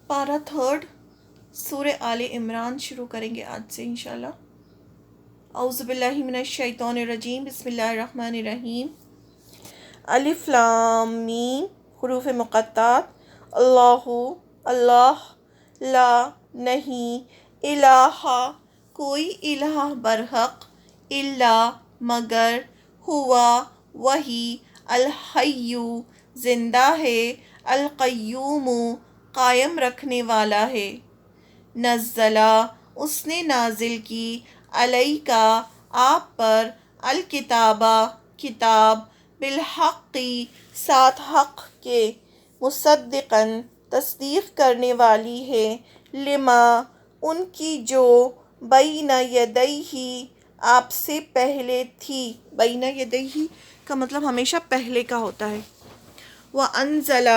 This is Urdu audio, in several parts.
پارہ تھرڈ سورہ آل عمران شروع کریں گے آج سے انشاءاللہ۔ اعوذ باللہ من الشیطان الرجیم، بسم اللہ الرحمن الرحیم۔ الف لام میم، حروف مقطعات۔ اللہ، اللہ، لا نہیں، الہ کوئی الہ برحق، الا مگر، ہوا وہی، الحی زندہ ہے، القیوم قائم رکھنے والا ہے، نزلہ اس نے نازل کی، علیکا آپ پر، الکتابہ کتاب، بالحق ساتھ حق کے، مصدقاً تصدیق کرنے والی ہے، لما ان کی جو، بین یدیہ آپ سے پہلے تھی، بین یدیہ کا مطلب ہمیشہ پہلے کا ہوتا ہے، وَأَنزَلَ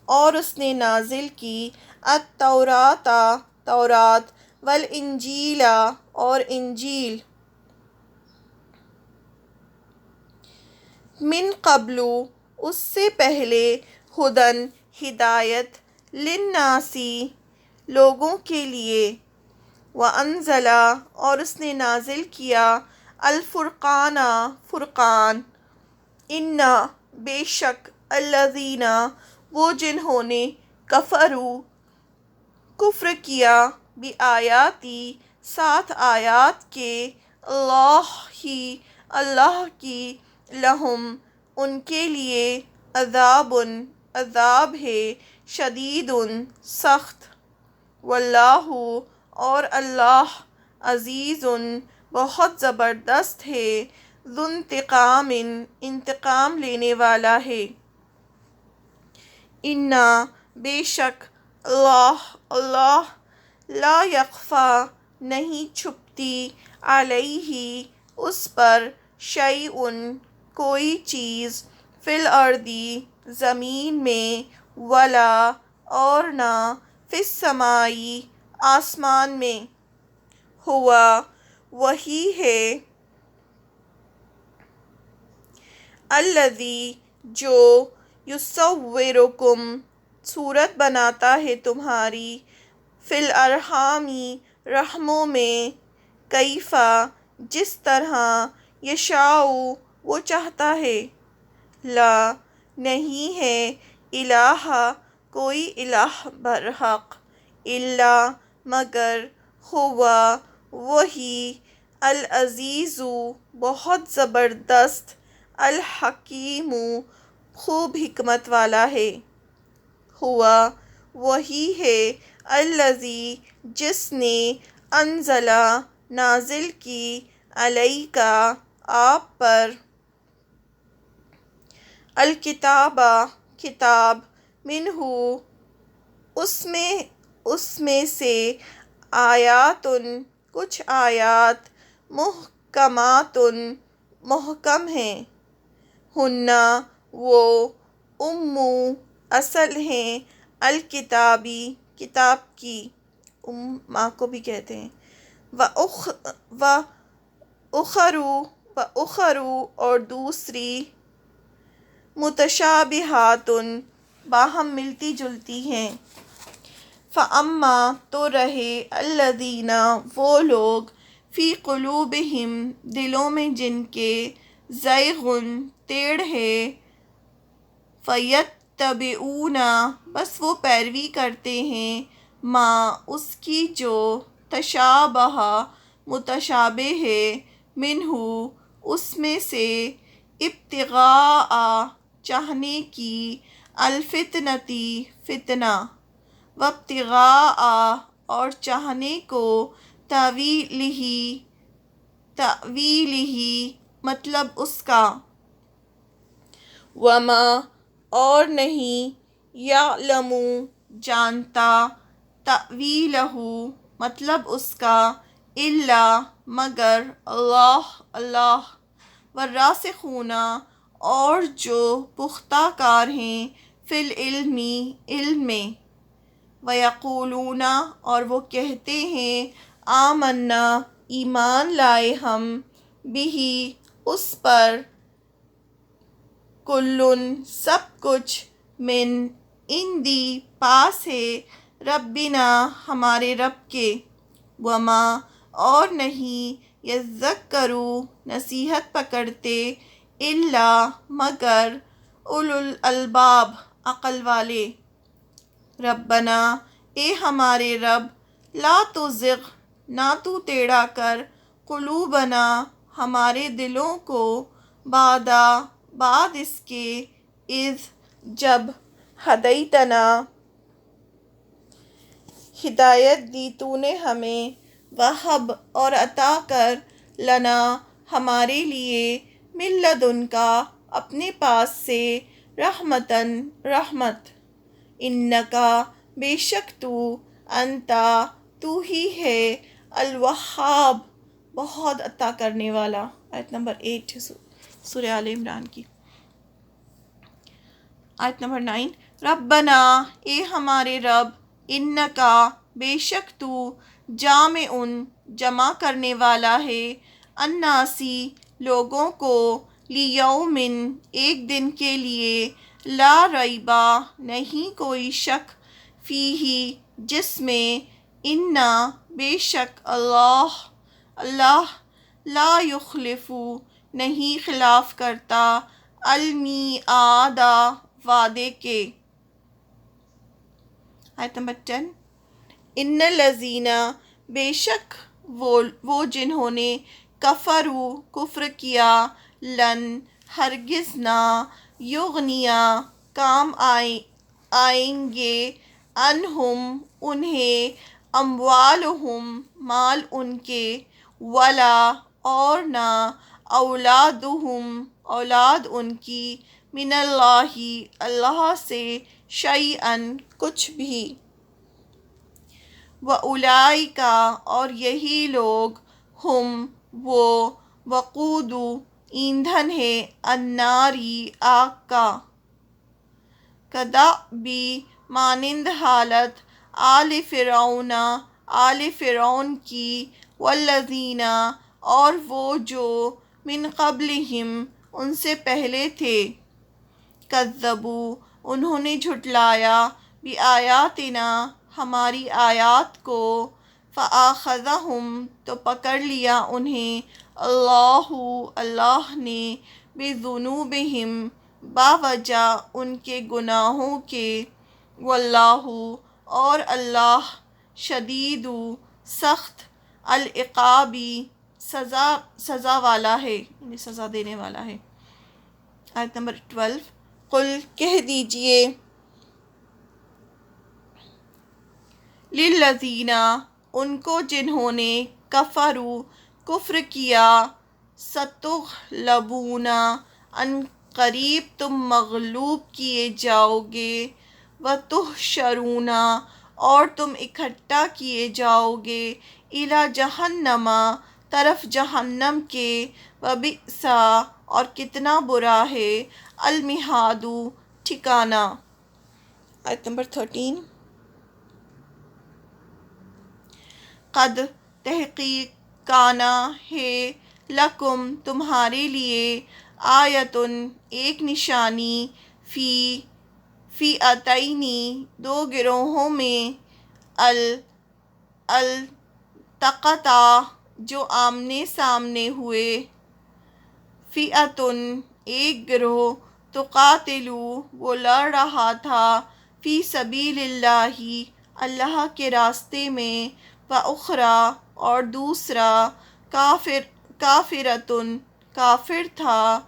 اور اس نے نازل کی، التوراۃ تورات، والانجیل اور انجیل، من قبل اس سے پہلے، ہدن ہدایت، للناس لوگوں کے لیے، وَأَنزَلَ اور اس نے نازل کیا، الفرقان فرقان، ان بے شک، الذین وہ جنہوں نے، کفروا کفر کیا، بآیاتی ساتھ آیات کے، اللہ ہی اللہ کی، لہم ان کے لیے، عذاب عذاب ہے، شدید سخت، واللہ اور اللہ، عزیز بہت زبردست ہے، ذو انتقام انتقام لینے والا ہے، انا بے شک، اللہ اللہ، لا یخفی نہیں چھپتی، علیہ اس پر، شیء کوئی چیز، فی الارض زمین میں، ولا اور نہ، فی السماء آسمان میں، ہوا وہی ہے، الذی جو، یصورکم صورت بناتا ہے تمہاری، فی الارحام رحموں میں، کیف جس طرح، یشاء وہ چاہتا ہے، لا نہیں ہے، الہ کوئی الہ برحق، الا مگر، ہوا وہی، العزیز بہت زبردست، الحکیم خوب حکمت والا ہے، ہوا وہی ہے، الذی جس نے، انزل نازل کی، علیکا آپ پر، الکتاب کتاب، منہ اس میں سے، آیات کچھ آیات، محکمات محکم ہیں، ہن وہ، اصل ہیں، الکتابی کتاب کی، ماں کو بھی کہتے ہیں، وَأُخَرُ اور دوسری، متشابہات باہم ملتی جلتی ہیں، فَأَمَّا تو رہے، الَّذِينَ وہ لوگ، فِي قُلُوبِهِمْ دلوں میں جن کے، زَیغٌ ٹیڑھ ہے، فَیَتَّبِعُونَ بس وہ پیروی کرتے ہیں، ما اس کی جو، تشابہ متشابہ ہے، منہ اس میں سے، ابتغاء چاہنے کی، الفتنتی فتنہ، وابتغاء اور چاہنے کو، تاویلہ مطلب اس کا، وما اور نہیں، یعلم جانتا، تاویلہ مطلب اس کا، الا مگر، اللہ اللہ، والراسخون اور جو پختہ کار ہیں، فی العلم علم میں، ویقولون اور وہ کہتے ہیں، آمنا ایمان لائے ہم، بہ اس پر، کل سب کچھ، من عندی پاس ہے، ربنا ہمارے رب کے، وما اور نہیں، یذکروا نصیحت پکڑتے، الا مگر، اولو الالباب عقل والے۔ ربنا اے ہمارے رب، لا تزغ نہ تو ٹیڑھا کر، قلوبنا ہمارے دلوں کو، بعد اس کے، اذ جب، ہدیتنا ہدایت دی تو نے ہمیں، وہب اور عطا کر، لنا ہمارے لیے، من لدنکا اپنے پاس سے، رحمتن رحمت، انکا بے شک تو، انتا تو ہی ہے، الوہاب بہت عطا کرنے والا۔ آیت نمبر 8 سورہ آل عمران کی۔ آیت نمبر 9، ربنا اے ہمارے رب، انکا بے شک تو، جامع جمع کرنے والا ہے، الناسی لوگوں کو، لیومن ایک دن کے لیے، لا ریبا نہیں کوئی شک، فیہ جس میں، انا بے شک اللہ لا یخلف نہیں خلاف کرتا، المیعاد وعدے کے۔ آیت نمبر 10، ان الذین بے شک وہ جنہوں نے، کفروا کفر کیا، لن ہرگز نہ، یغنیا کام آئیں گے، عنہم انہیں، اموالہم مال ان کے، ولا اور نہ، اولادہم اولاد ان کی، من اللہ اللہ سے، شیئا کچھ بھی، وَأُولَئِکَ اور یہی لوگ، ہم وہ، وقود ایندھن ہے، الناری آگ کا، کدأبِ مانند حالت، آل فرعون کی، والذین اور وہ جو، من قبلہم ان سے پہلے تھے، کذبوا انہوں نے جھٹلایا، بآیاتنا ہماری آیات کو، فآخذہم تو پکڑ لیا انہیں، اللہ نے، بذنوبہم باوجہ ان کے گناہوں کے، واللہ اور اللہ، شدید سخت، العقاب سزا والا ہے، یعنی سزا دینے والا ہے۔ آیت نمبر 12، قل کہہ دیجئے، للذین ان کو جنہوں نے، کفروا کفر کیا، ستغلبون ان قریب تم مغلوب کیے جاؤ گے، وتحشرون اور تم اکٹھا کیے جاؤ گے، الی جہنم طرف جہنم کے، وبئس اور کتنا برا ہے، المہاد ٹھکانہ۔ آیت نمبر 13، قد تحقیق کانا ہے، لکم تمہارے لیے، آیتن ایک نشانی، فی فئتین دو گروہوں میں، التقطا جو آمنے سامنے ہوئے، فئتن ایک گروہ، تقاتلو وہ لڑ رہا تھا، فی سبیل اللہ اللہ کے راستے میں، وأخری اور دوسرا، کافرتن کافر تھا،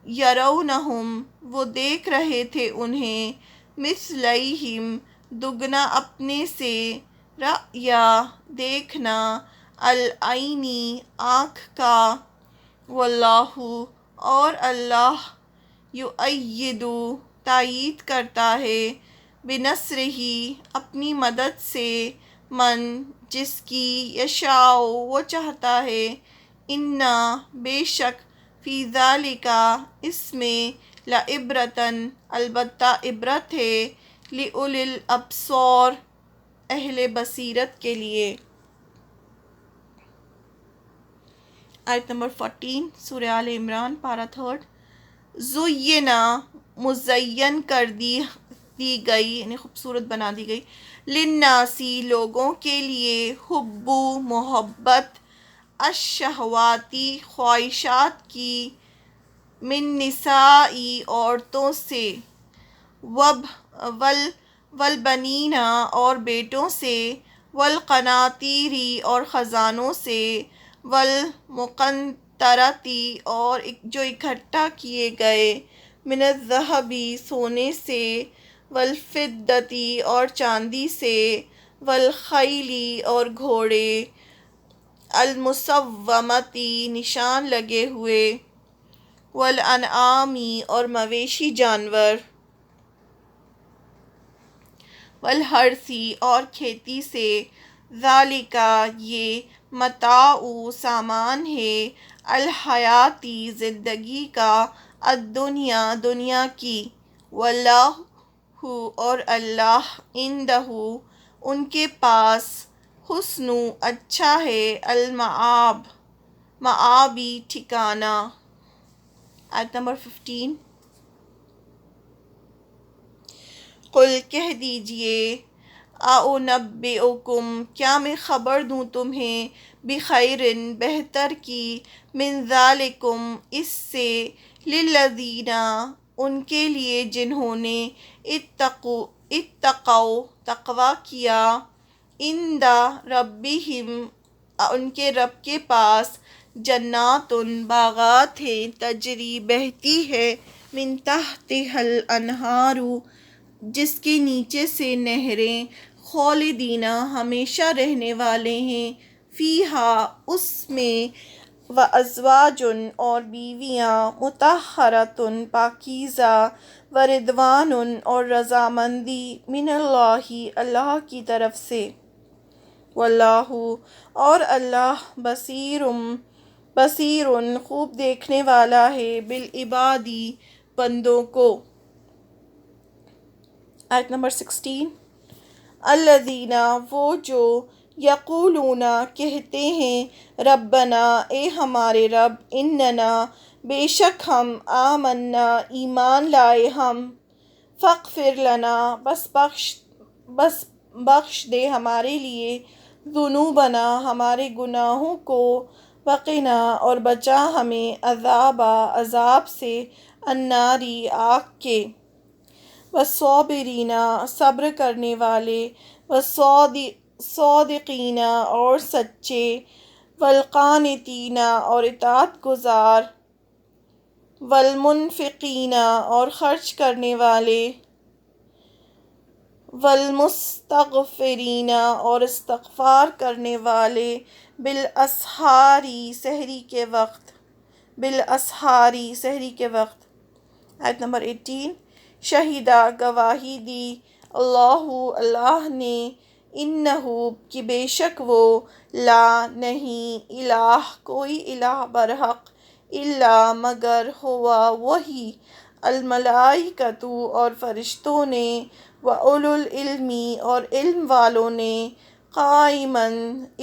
یرونہم وہ دیکھ رہے تھے انہیں، مثلیہم دگنا اپنے سے، رأی دیکھنا، العین آنکھ کا، واللہ اور اللہ، یؤید تائید کرتا ہے، بنصرہ اپنی مدد سے، من جس کی، یشاء وہ چاہتا ہے، انا بے شک، فی ذالک اس میں، لعبرۃ البتہ عبرت ہے، لأولی الابصار اہل بصیرت کے لیے۔ آیت نمبر 14 سورہ آل عمران، پارہ 3، زینا مزین کر دی دی گئی، یعنی خوبصورت بنا دی گئی، للناسی لوگوں کے لیے، حبو محبت، الشہواتی خواہشات کی، من نسائی عورتوں سے، ول والبنینا اور بیٹوں سے، والقناطیری اور خزانوں سے، والمقنطرتی اور جو اکٹھا کیے گئے، من الذہبی سونے سے، والفدتی اور چاندی سے، والخیلی اور گھوڑے، المسومتی نشان لگے ہوئے، والانعامی اور مویشی جانور، والحرثی اور کھیتی سے، ذالک یہ متاع سامان ہے، الحیاتی زندگی کا، الدنیا دنیا کی، واللہ اور اللہ، عندہ ان کے پاس، حسن اچھا ہے، المآب مآبی ٹھکانہ۔ آیت نمبر 15۔ قل کہہ دیجئے، اعنبئکم کیا میں خبر دوں تمہیں، بخیر بہتر کی، من ذالکم اس سے، للذین ان کے لیے جنہوں نے، اتقوا تقوی کیا، عند ربہم ان کے رب کے پاس، جنات باغات ہیں، تجری بہتی ہے، من تحتہا الانہار جس کے نیچے سے نہریں، خالدین ہمیشہ رہنے والے ہیں، فیہا اس میں، وازواج اور بیویاں، مطہرات پاکیزہ، ورضوان اور رضامندی، من اللہ اللہ کی طرف سے، واللہ اور اللہ، بصیر خوب دیکھنے والا ہے، بالعباد بندوں کو۔ آیت نمبر 16۔ الذین وہ جو، یقولون کہتے ہیں، ربنا اے ہمارے رب، اننا بے شک ہم، آمنا ایمان لائے ہم، فاغفر لنا بس بخش دے ہمارے لیے، ذنوبنا ہمارے گناہوں کو، وقنا اور بچا ہمیں، عذاب سے، الناری آگ کے، والصابرین صبر کرنے والے، والصادقین اور سچے، والقانتین اور اطاعت گزار، والمنفقین اور خرچ کرنے والے، والمستغفرین اور استغفار کرنے والے، بالاسحاری سحری کے وقت۔ آیت نمبر 18۔ شہیدہ گواہی دی، اللہ نے، انہو کہ بے شک وہ، لا نہیں، الہ کوئی الہ برحق، الا مگر، ہوا وہی، الملائکۃ اور فرشتوں نے، واولو العلم اور علم والوں نے، قائماً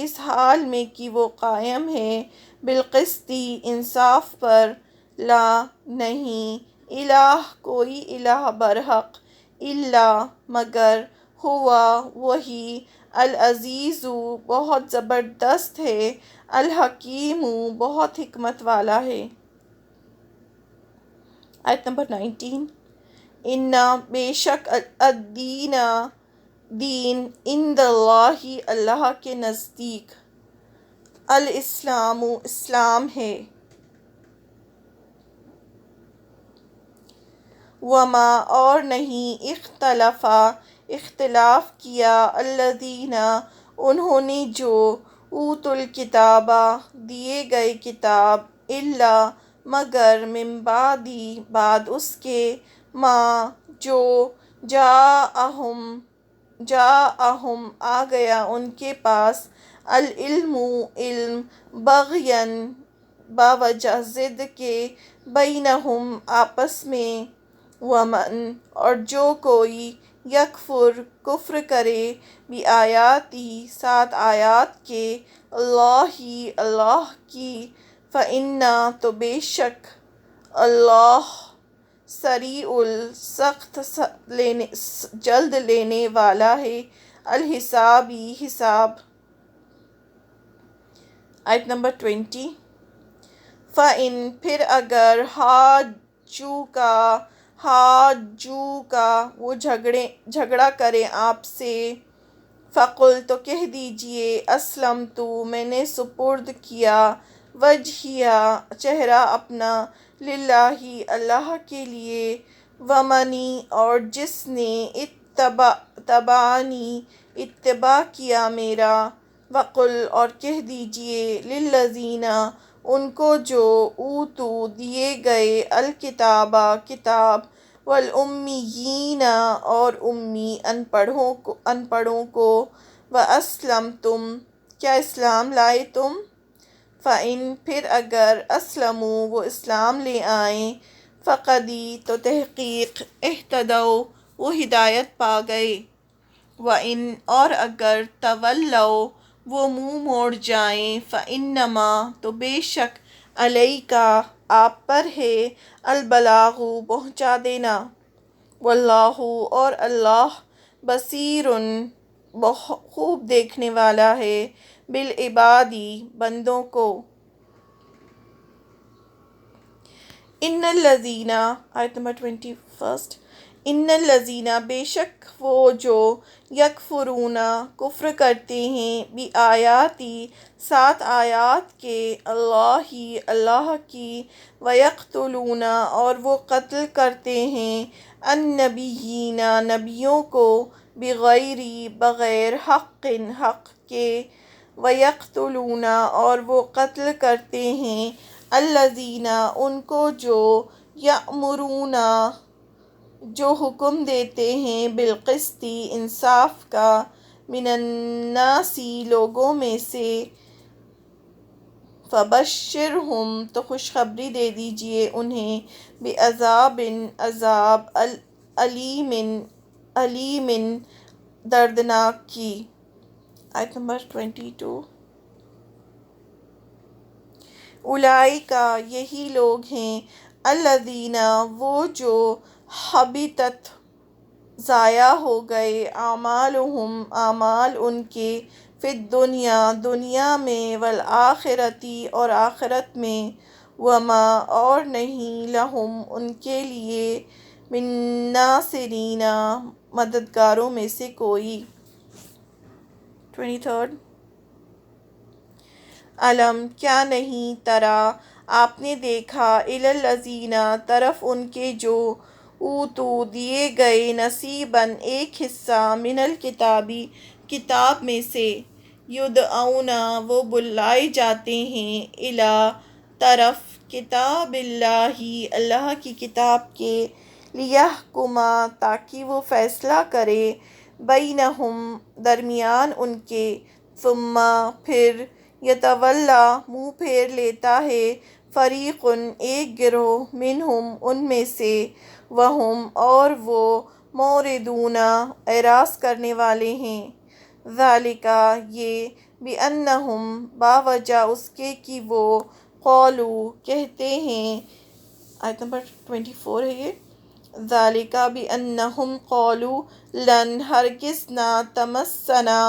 اس حال میں کہ وہ قائم ہے، بالقسط انصاف پر، لا نہیں، الہ کوئی الہ برحق، الا مگر، ہوا وہی، العزیز بہت زبردست ہے، الحکیم بہت حکمت والا ہے۔ آیت نمبر 19۔ انا بے شک، الدین دین، عند اللہ اللہ کے نزدیک، الاسلام اسلام ہے، وما اور نہیں، اختلاف کیا، الذین انہوں نے جو، اوتوا الکتاب دیے گئے کتاب، الا مگر، من بعد اس کے، ما جو، جاءہم آ گیا ان کے پاس، العلم علم، بغیاً بوجہ ضد کے، بینہم آپس میں، ومن اور جو کوئی، یکفر کفر کرے، بآیاتہ ساتھ آیات کے، اللہ کی، فإن تو بے شک، اللہ سریع سخت جلد لینے والا ہے، الحسابی حساب۔ آیت نمبر 20۔ فَإِن پھر اگر حاجو کا وہ جھگڑا کریں آپ سے، فقل تو کہہ دیجئے اسلمتُ میں نے سپرد کیا، وجہیہ چہرہ اپنا، للہ اللہ کے لیے، ومنی اور جس نے اتبعنی اتباع کیا میرا، وقل اور کہہ دیجئے للذین ان کو جو اوتوا دیے گئے الکتاب کتاب، والامیین اور امی ان پڑھوں کو، واسلمتم کیا اسلام لائے تم، فَإِن پھر اگر اسلموا وہ اسلام لے آئیں، فقدی تو تحقیق اہتدوا وہ ہدایت پا گئے، وَإِن اور اگر تولوا وہ منہ موڑ جائیں، فَإِنَّمَا تو بے شک عَلَيْكَ آپ پر ہے، البلاغ پہنچا دینا، واللہ اور اللہ بصیر خوب دیکھنے والا ہے، بالعباد بندوں کو۔ ان الذین آیت نمبر 21۔ ان الذین بے شک وہ جو یکفرون کفر کرتے ہیں، بآیاتی سات آیات کے، اللہ کی، ویقتلون اور وہ قتل کرتے ہیں، النبیین نبیوں کو، بغیر حق کے، ویقتلون اور وہ قتل کرتے ہیں، الذین ان کو جو یأمرون جو حکم دیتے ہیں، بالقسط انصاف کا، من الناس لوگوں میں سے، فبشرہم تو خوشخبری دے دیجئے انہیں، بعذاب عذاب، علیم دردناک کی۔ آیت نمبر 22۔ اولئک یہی لوگ ہیں، الذین وہ جو حبطت ضائع ہو گئے، اعمالہم اعمال ان کے، فی الدنیا دنیا میں، والآخرۃ اور آخرت میں، وما اور نہیں، لہم ان کے لیے، من ناصرین مددگاروں میں سے کوئی۔ 23۔ علم کیا نہیں، ترا آپ نے دیکھا، الی الذین طرف ان کے جو، اوتوا دیے گئے، نصیباً ایک حصہ، من الکتاب کتاب میں سے، یدعون وہ بلائے جاتے ہیں، الی طرف، کتاب اللہ اللہ کی کتاب کے، لیحکم تاکہ وہ فیصلہ کرے، بینہم درمیان ان کے، ثم پھر، یتولی منہ پھیر لیتا ہے، فریق ایک گروہ، منہم ان میں سے، وہم اور وہ، معرضون اعراض کرنے والے ہیں، ذالک یہ، بانہم باوجہ اس کے کہ وہ، قالوا کہتے ہیں، آیت نمبر 24 ہے یہ، ذالک بانہم قالوا لن ہرگز نہ، تمسنا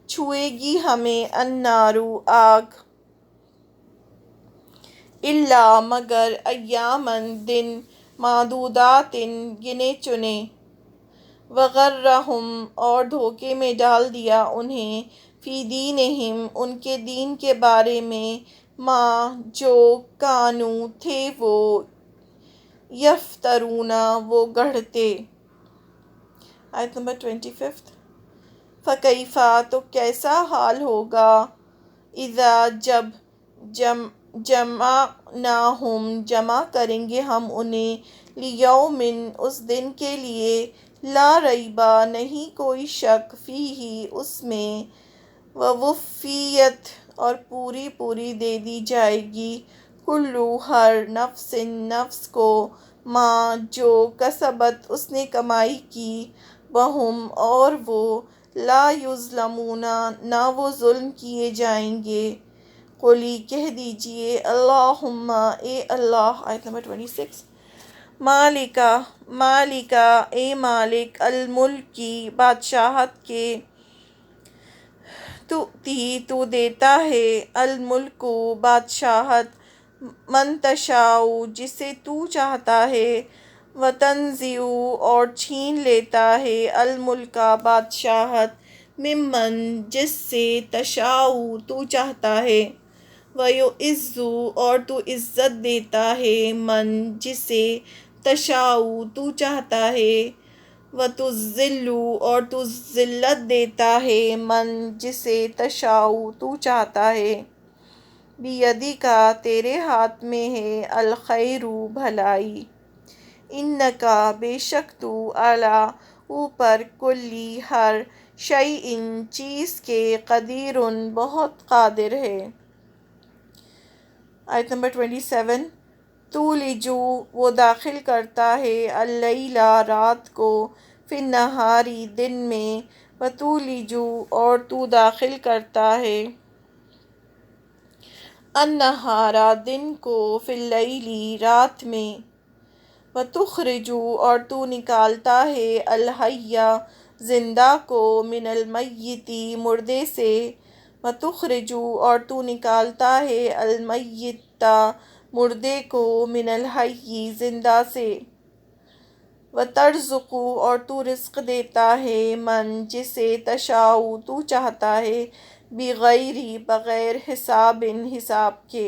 چھوئے گی ہمیں، النار آگ، الا مگر، ایاماً دن، معدودات گنے چنے، وغرہم اور دھوکے میں ڈال دیا انہیں، فی دینہم ان کے دین کے بارے میں، ما جو کانوا تھے وہ، یفترون وہ گڑھتے۔ آیت نمبر 25۔ فکیف تو کیسا حال ہوگا، اذا جب، جمعناہم جمع کریں گے ہم انہیں، لیوم اس دن کے لیے، لا ریب نہیں کوئی شک، فیہ اس میں، ووفیت اور پوری پوری دے دی جائے گی، کل ہر نفس نفس کو، ما جو کسبت اس نے کمائی کی، وہم اور وہ، لا یظلمون نہ وہ ظلم کیے جائیں گے، قل کہہ دیجئے، اللہم اے اللہ، آیت نمبر 26، مالکا مالکا اے مالک، الملک کی بادشاہت کے، تو دیتا ہے، الملک بادشاہت، من تشاء جسے تو چاہتا ہے، وتنزع اور چھین لیتا ہے، الملک بادشاہت، ممن جس سے، تشاء تو چاہتا ہے، ویعز اور تو عزت دیتا ہے، من جسے، تشاء تو چاہتا ہے، وتذل اور تو ذلت دیتا ہے، من جسے، تشاء تو چاہتا ہے، بیدک تیرے ہاتھ میں ہے، الخیر بھلائی، انکا بے شک تو، علی اوپر، کلی ہر، شیء چیز کے، قدیر بہت قادر ہے۔ آیت نمبر 27۔ تولج وہ داخل کرتا ہے، اللیل رات کو، فی النہار دن میں، وتولج اور تو داخل کرتا ہے، النہار دن کو، فی اللیل رات میں، وتخرج اور تو نکالتا ہے، الحی زندہ کو، من المیت مردے سے، وتخرج اور تو نکالتا ہے، المیت مردے کو، من الحی زندہ سے، وترزق اور تو رزق دیتا ہے، من جسے، تشاء تو چاہتا ہے، بغیر بغیر حساب حساب کے۔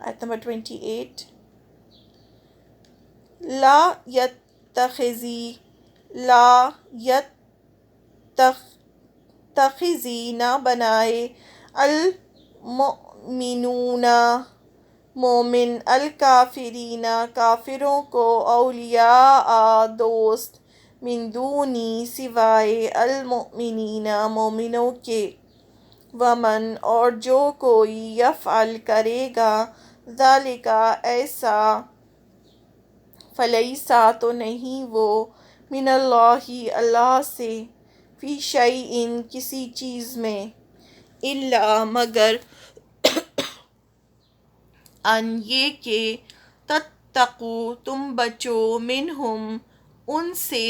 آیت نمبر 28۔ لا یتخذی نہ بنائے، المؤمنون مومن، الکافرین کافروں کو، اولیاء دوست، من دونی سوائے، المؤمنین مومنوں کے، ومن اور جو کوئی، یفعل کرے گا، ذالک ایسا، فلیس تو نہیں وہ، من اللہ اللہ سے، فی شیء کسی چیز میں، الا مگر، ان یہ کہ، تتقوا تم بچو، منہم ان سے،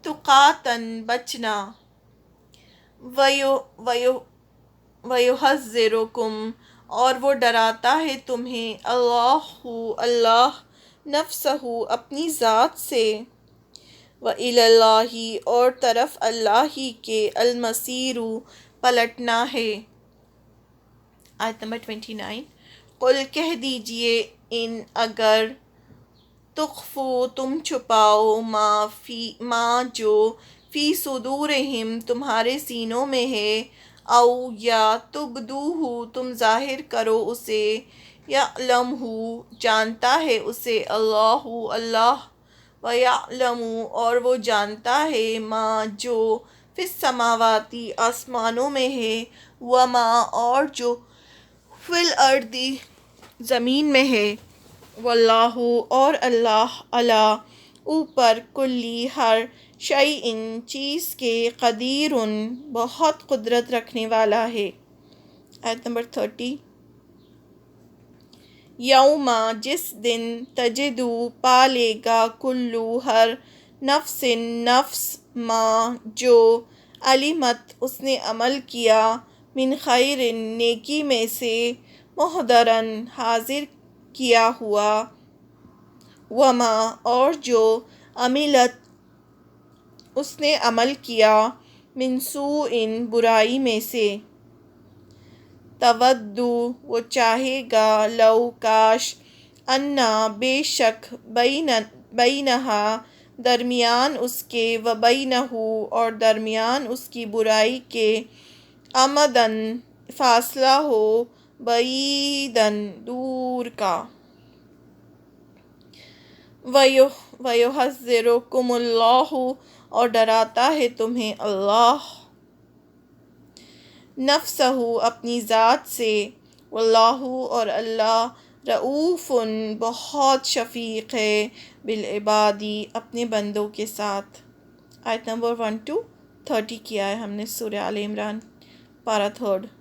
تقاتن بچنا، ویحذرکم اور وہ ڈراتا ہے تمہیں، اللہ نفسہ اپنی ذات سے، وإلی اللہ اور طرف اللہ ہی کے، المصیر پلٹنا ہے۔ آیت نمبر 29۔ قل کہہ دیجئے، ان اگر، تخفوا تم چھپاؤ، ما جو، فی صدورہم تمہارے سینوں میں ہے، او یا تبدوہ تم ظاہر کرو اسے، یعلمہ جانتا ہے اسے، اللہ، ویعلم اور وہ جانتا ہے، ما جو، فی السماوات آسمانوں میں ہے، وما اور جو، فی الارض زمین میں ہے، واللہ اور اللہ، علی اوپر، کلی ہر، شیء چیز کے، قدیر بہت قدرت رکھنے والا ہے۔ آیت نمبر 30۔ یوم جس دن، تجد پا لے گا، کلو ہر، نفس نفس، ما جو، علمت اس نے عمل کیا، من خیر نیکی میں سے، محضرا حاضر کیا ہوا، وما اور جو، عملت اس نے عمل کیا، من سوء برائی میں سے، تود وہ چاہے گا، لو کاش، انا بے شک، بینہا درمیان اس کے، وبینہ اور درمیان اس کی برائی کے، امدن فاصلہ ہو، بعیدن دور کا، وَيُحَذِّرُكُمُ اللَّهُ اور ڈراتا ہے تمہیں اللہ، نفسہ اپنی ذات سے، واللہ اور اللہ، رؤوف بہت شفیق ہے، بالعباد اپنے بندوں کے ساتھ۔ آیت نمبر 1 to 30 کیا ہے ہم نے سورہ آل عمران، پارہ 3۔